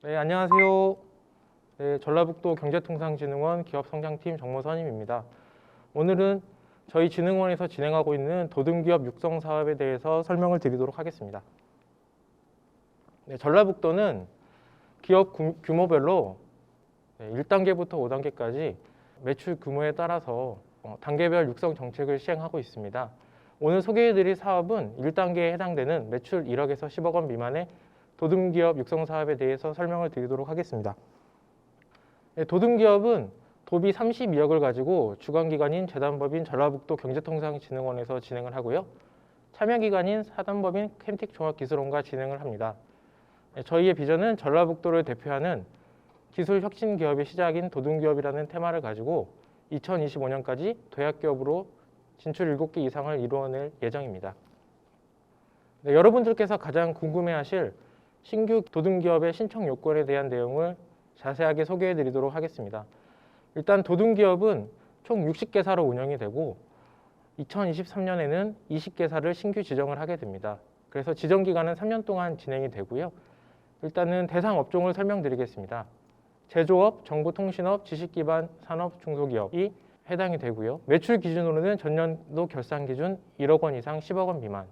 네, 안녕하세요. 네, 전라북도 경제통상진흥원 기업성장팀 정모선임입니다. 오늘은 저희 진흥원에서 진행하고 있는 도등기업 육성 사업에 대해서 설명을 드리도록 하겠습니다. 네, 전라북도는 기업 규모별로 1단계부터 5단계까지 매출 규모에 따라서 단계별 육성 정책을 시행하고 있습니다. 오늘 소개해드릴 사업은 1단계에 해당되는 매출 1억에서 10억 원 미만의 도등기업 육성 사업에 대해서 설명을 드리도록 하겠습니다. 도등기업은 도비 32억을 가지고 주관기관인 재단법인 전라북도 경제통상진흥원에서 진행을 하고요. 참여기관인 사단법인 캠틱종합기술원과 진행을 합니다. 저희의 비전은 전라북도를 대표하는 기술혁신기업의 시작인 도등기업이라는 테마를 가지고 2025년까지 도약기업으로 진출 7개 이상을 이루어낼 예정입니다. 네, 여러분들께서 가장 궁금해하실 신규 도등기업의 신청 요건에 대한 내용을 자세하게 소개해 드리도록 하겠습니다. 일단 도등기업은 총 60개사로 운영이 되고 2023년에는 20개사를 신규 지정을 하게 됩니다. 그래서 지정 기간은 3년 동안 진행이 되고요. 일단은 대상 업종을 설명드리겠습니다. 제조업, 정보통신업, 지식기반 산업 중소기업이 해당이 되고요. 매출 기준으로는 전년도 결산 기준 1억 원 이상 10억 원 미만,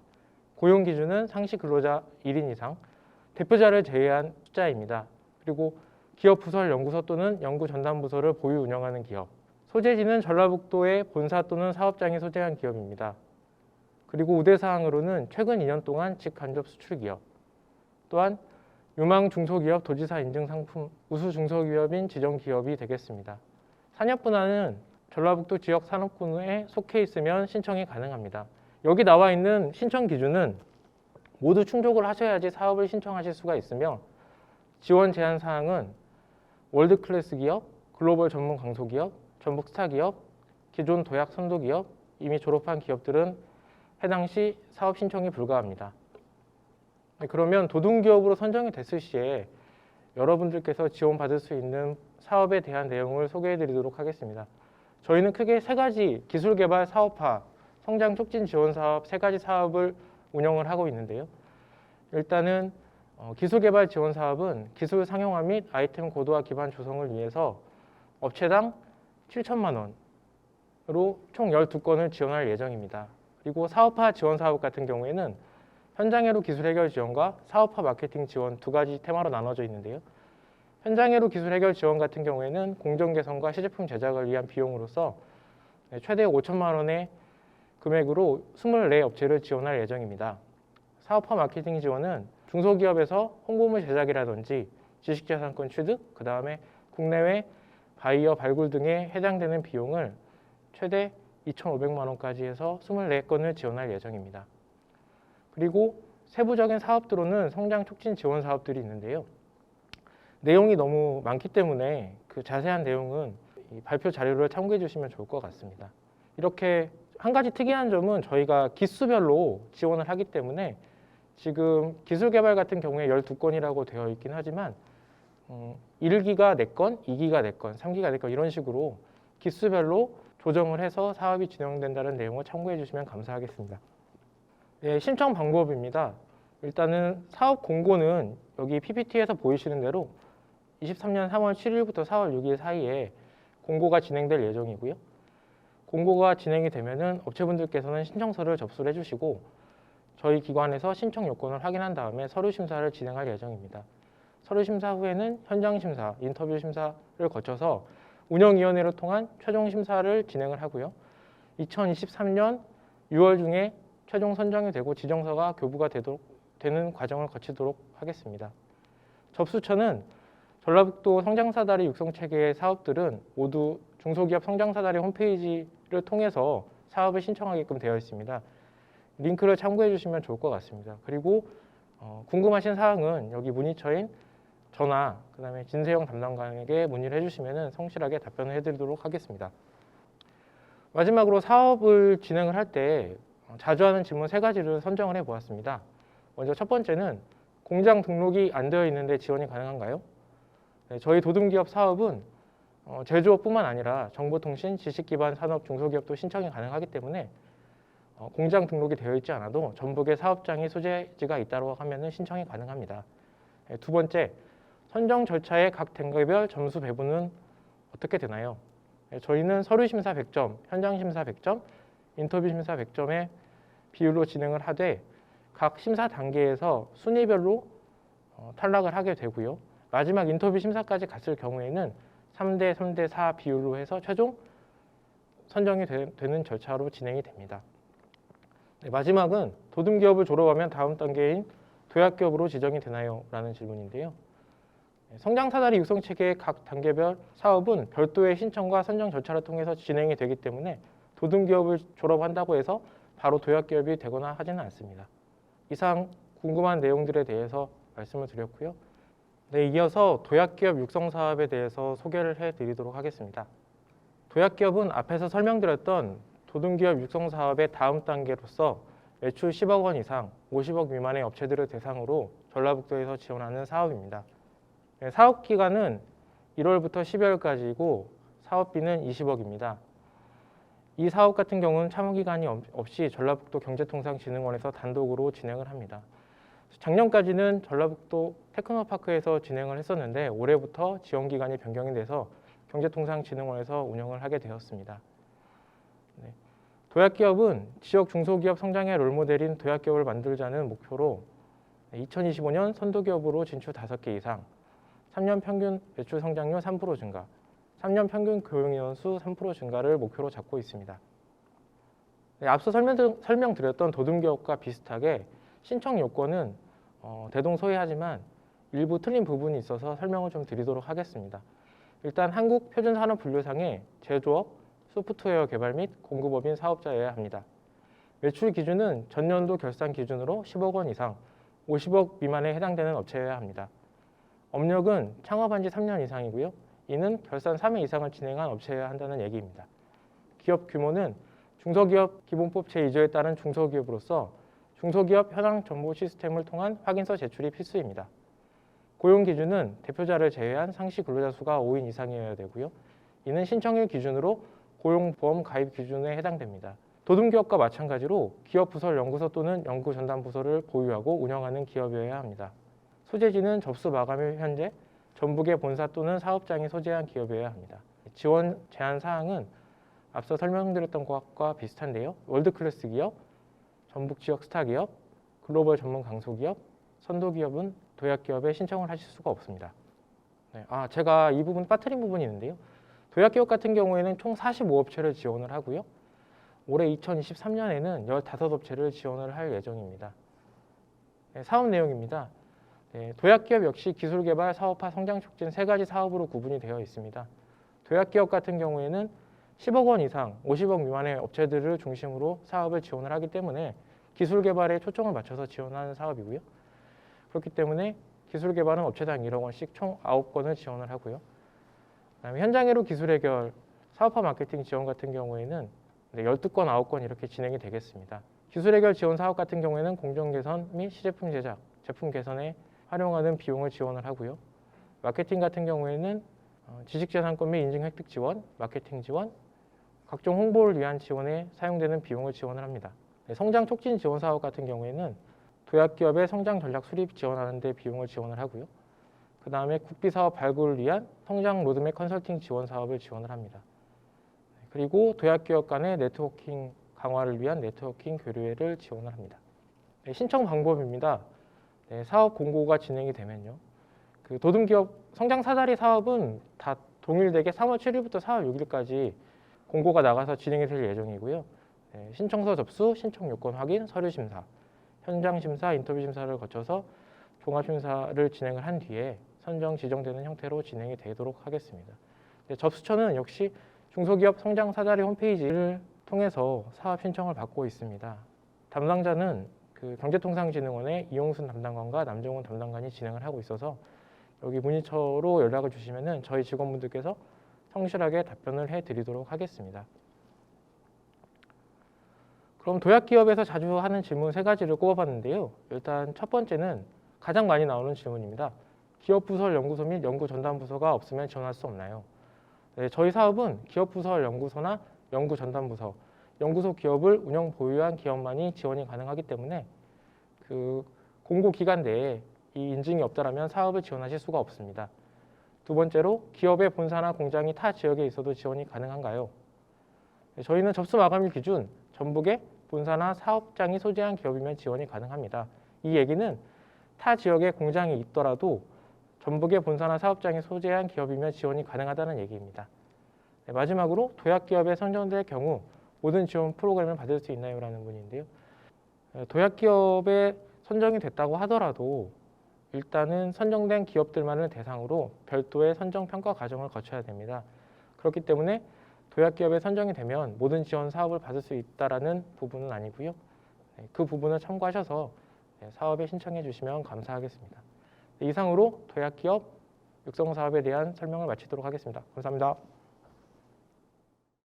고용 기준은 상시 근로자 1인 이상, 대표자를 제외한 숫자입니다. 그리고 기업 부설 연구소 또는 연구 전담 부서를 보유 운영하는 기업, 소재지는 전라북도의 본사 또는 사업장이 소재한 기업입니다. 그리고 우대사항으로는 최근 2년 동안 직간접 수출 기업, 또한 유망 중소기업 도지사 인증 상품 우수 중소기업인 지정 기업이 되겠습니다. 산업 분야는 전라북도 지역 산업군에 속해 있으면 신청이 가능합니다. 여기 나와 있는 신청 기준은 모두 충족을 하셔야지 사업을 신청하실 수가 있으며, 지원 제한 사항은 월드클래스 기업, 글로벌 전문 강소기업, 전북 스타 기업, 기존 도약 선도 기업, 이미 졸업한 기업들은 해당 시 사업 신청이 불가합니다. 그러면 도등기업으로 선정이 됐을 시에 여러분들께서 지원받을 수 있는 사업에 대한 내용을 소개해 드리도록 하겠습니다. 저희는 크게 3가지 기술개발 사업화, 성장 촉진 지원 사업 3가지 사업을 운영을 하고 있는데요. 일단은 기술개발 지원 사업은 기술 상용화 및 아이템 고도화 기반 조성을 위해서 업체당 7천만 원으로 총 12건을 지원할 예정입니다. 그리고 사업화 지원 사업 같은 경우에는 현장회로 기술 해결 지원과 사업화 마케팅 지원 2가지 테마로 나눠져 있는데요. 현장회로 기술 해결 지원 같은 경우에는 공정 개선과 시제품 제작을 위한 비용으로서 최대 5천만 원의 금액으로 24업체를 지원할 예정입니다. 사업화 마케팅 지원은 중소기업에서 홍보물 제작이라든지 지식재산권 취득, 그 다음에 국내외 바이어 발굴 등에 해당되는 비용을 최대 2,500만 원까지 해서 24건을 지원할 예정입니다. 그리고 세부적인 사업들로는 성장 촉진 지원 사업들이 있는데요. 내용이 너무 많기 때문에 그 자세한 내용은 이 발표 자료를 참고해 주시면 좋을 것 같습니다. 이렇게 한 가지 특이한 점은 저희가 기수별로 지원을 하기 때문에 지금 기술개발 같은 경우에 12건이라고 되어 있긴 하지만 1기가 4건, 2기가 4건, 3기가 4건 이런 식으로 기수별로 조정을 해서 사업이 진행된다는 내용을 참고해 주시면 감사하겠습니다. 네, 신청 방법입니다. 일단은 사업 공고는 여기 PPT에서 보이시는 대로 23년 3월 7일부터 4월 6일 사이에 공고가 진행될 예정이고요. 공고가 진행이 되면은 업체분들께서는 신청서를 접수를 해주시고 저희 기관에서 신청 요건을 확인한 다음에 서류 심사를 진행할 예정입니다. 서류 심사 후에는 현장 심사, 인터뷰 심사를 거쳐서 운영위원회를 통한 최종 심사를 진행을 하고요. 2023년 6월 중에 최종 선정이 되고 지정서가 교부가 되는 과정을 거치도록 하겠습니다. 접수처는 전라북도 성장사다리 육성체계의 사업들은 모두 중소기업 성장사다리 홈페이지를 통해서 사업을 신청하게끔 되어 있습니다. 링크를 참고해 주시면 좋을 것 같습니다. 그리고 궁금하신 사항은 여기 문의처인 전화, 그 다음에 진세영 담당관에게 문의를 해주시면 성실하게 답변을 해드리도록 하겠습니다. 마지막으로 사업을 진행을 할 때 자주 하는 질문 3가지를 선정을 해보았습니다. 먼저 첫 번째는 공장 등록이 안 되어 있는데 지원이 가능한가요? 네, 저희 도등기업 사업은 제조업뿐만 아니라 정보통신, 지식기반 산업 중소기업도 신청이 가능하기 때문에 공장 등록이 되어 있지 않아도 전북의 사업장이 소재지가 있다고 하면 신청이 가능합니다. 네, 두 번째, 선정 절차의 각 단계별 점수 배분은 어떻게 되나요? 저희는 서류 심사 100점, 현장 심사 100점, 인터뷰 심사 100점의 비율로 진행을 하되 각 심사 단계에서 순위별로 탈락을 하게 되고요. 마지막 인터뷰 심사까지 갔을 경우에는 3대 3대 4 비율로 해서 최종 선정이 되는 절차로 진행이 됩니다. 네, 마지막은 도둠기업을 졸업하면 다음 단계인 도약기업으로 지정이 되나요? 라는 질문인데요. 성장사다리 육성체계의 각 단계별 사업은 별도의 신청과 선정 절차를 통해서 진행이 되기 때문에 도둠기업을 졸업한다고 해서 바로 도약기업이 되거나 하지는 않습니다. 이상 궁금한 내용들에 대해서 말씀을 드렸고요. 네, 이어서 도약기업 육성사업에 대해서 소개를 해드리도록 하겠습니다. 도약기업은 앞에서 설명드렸던 도둠기업 육성사업의 다음 단계로서 매출 10억 원 이상, 50억 미만의 업체들을 대상으로 전라북도에서 지원하는 사업입니다. 네, 사업 기간은 1월부터 12월까지이고 사업비는 20억입니다. 이 사업 같은 경우는 참여기간이 없이 전라북도 경제통상진흥원에서 단독으로 진행을 합니다. 작년까지는 전라북도 테크노파크에서 진행을 했었는데 올해부터 지원기간이 변경이 돼서 경제통상진흥원에서 운영을 하게 되었습니다. 네. 도약기업은 지역 중소기업 성장의 롤모델인 도약기업을 만들자는 목표로 2025년 선도기업으로 진출 5개 이상, 3년 평균 매출 성장률 3% 증가, 3년 평균 고용인원 수 3% 증가를 목표로 잡고 있습니다. 네, 앞서 설명드렸던 도둠기업과 비슷하게 신청 요건은 대동소이하지만 일부 틀린 부분이 있어서 설명을 좀 드리도록 하겠습니다. 일단 한국표준산업분류상에 제조업, 소프트웨어 개발 및 공급업인 사업자여야 합니다. 매출 기준은 전년도 결산 기준으로 10억 원 이상, 50억 미만에 해당되는 업체여야 합니다. 업력은 창업한 지 3년 이상이고요. 이는 결산 3회 이상을 진행한 업체여야 한다는 얘기입니다. 기업 규모는 중소기업 기본법 제2조에 따른 중소기업으로서 중소기업 현황 정보 시스템을 통한 확인서 제출이 필수입니다. 고용 기준은 대표자를 제외한 상시 근로자 수가 5인 이상이어야 되고요. 이는 신청일 기준으로 고용보험 가입 기준에 해당됩니다. 도둠기업과 마찬가지로 기업 부설 연구소 또는 연구 전담 부서를 보유하고 운영하는 기업이어야 합니다. 소재지는 접수 마감일 현재 전북의 본사 또는 사업장이 소재한 기업이어야 합니다. 지원 제한 사항은 앞서 설명드렸던 것과 비슷한데요. 월드클래스 기업, 전북 지역 스타 기업, 글로벌 전문 강소기업, 선도기업은 도약기업에 신청을 하실 수가 없습니다. 네, 제가 이 부분 빠뜨린 부분이 있는데요. 도약기업 같은 경우에는 총 45업체를 지원을 하고요. 올해 2023년에는 15업체를 지원을 할 예정입니다. 네, 사업 내용입니다. 네, 도약기업 역시 기술개발, 사업화, 성장촉진 3가지 사업으로 구분이 되어 있습니다. 도약기업 같은 경우에는 10억 원 이상, 50억 미만의 업체들을 중심으로 사업을 지원을 하기 때문에 기술개발에 초점을 맞춰서 지원하는 사업이고요. 그렇기 때문에 기술개발은 업체당 1억 원씩 총 9건을 지원을 하고요. 그다음에 현장외로 기술해결, 사업화 마케팅 지원 같은 경우에는 12건, 9건 이렇게 진행이 되겠습니다. 기술해결 지원 사업 같은 경우에는 공정 개선 및 시제품 제작, 제품 개선에 활용하는 비용을 지원을 하고요. 마케팅 같은 경우에는 지식재산권 및 인증 획득 지원, 마케팅 지원, 각종 홍보를 위한 지원에 사용되는 비용을 지원을 합니다. 성장 촉진 지원 사업 같은 경우에는 도약기업의 성장 전략 수립 지원하는 데 비용을 지원을 하고요. 그 다음에 국비사업 발굴을 위한 성장 로드맵 컨설팅 지원 사업을 지원을 합니다. 그리고 도약기업 간의 네트워킹 강화를 위한 네트워킹 교류회를 지원을 합니다. 신청 방법입니다. 사업 공고가 진행이 되면요. 그 도둠기업 성장 사다리 사업은 다 동일되게 3월 7일부터 4월 6일까지 공고가 나가서 진행이 될 예정이고요. 신청서 접수, 신청 요건 확인, 서류 심사, 현장 심사, 인터뷰 심사를 거쳐서 종합 심사를 진행을 한 뒤에 선정 지정되는 형태로 진행이 되도록 하겠습니다. 접수처는 역시 중소기업 성장 사다리 홈페이지를 통해서 사업 신청을 받고 있습니다. 담당자는 그 경제통상진흥원의 이용순 담당관과 남정훈 담당관이 진행을 하고 있어서 여기 문의처로 연락을 주시면은 저희 직원분들께서 성실하게 답변을 해드리도록 하겠습니다. 그럼 도약기업에서 자주 하는 질문 3가지를 꼽아봤는데요. 일단 첫 번째는 가장 많이 나오는 질문입니다. 기업부설 연구소 및 연구전담부서가 없으면 지원할 수 없나요? 네, 저희 사업은 기업부설 연구소나 연구전담부서, 연구소 기업을 운영 보유한 기업만이 지원이 가능하기 때문에 그 공고 기간 내에 이 인증이 없다면 사업을 지원하실 수가 없습니다. 두 번째로 기업의 본사나 공장이 타 지역에 있어도 지원이 가능한가요? 저희는 접수 마감일 기준 전북에 본사나 사업장이 소재한 기업이면 지원이 가능합니다. 이 얘기는 타 지역에 공장이 있더라도 전북의 본사나 사업장이 소재한 기업이면 지원이 가능하다는 얘기입니다. 마지막으로 도약기업에 선정될 경우 모든 지원 프로그램을 받을 수 있나요? 라는 문의인데요. 도약기업에 선정이 됐다고 하더라도 일단은 선정된 기업들만을 대상으로 별도의 선정 평가 과정을 거쳐야 됩니다. 그렇기 때문에 도약기업에 선정이 되면 모든 지원 사업을 받을 수 있다라는 부분은 아니고요. 그 부분을 참고하셔서 사업에 신청해 주시면 감사하겠습니다. 이상으로 도약기업 육성사업에 대한 설명을 마치도록 하겠습니다. 감사합니다.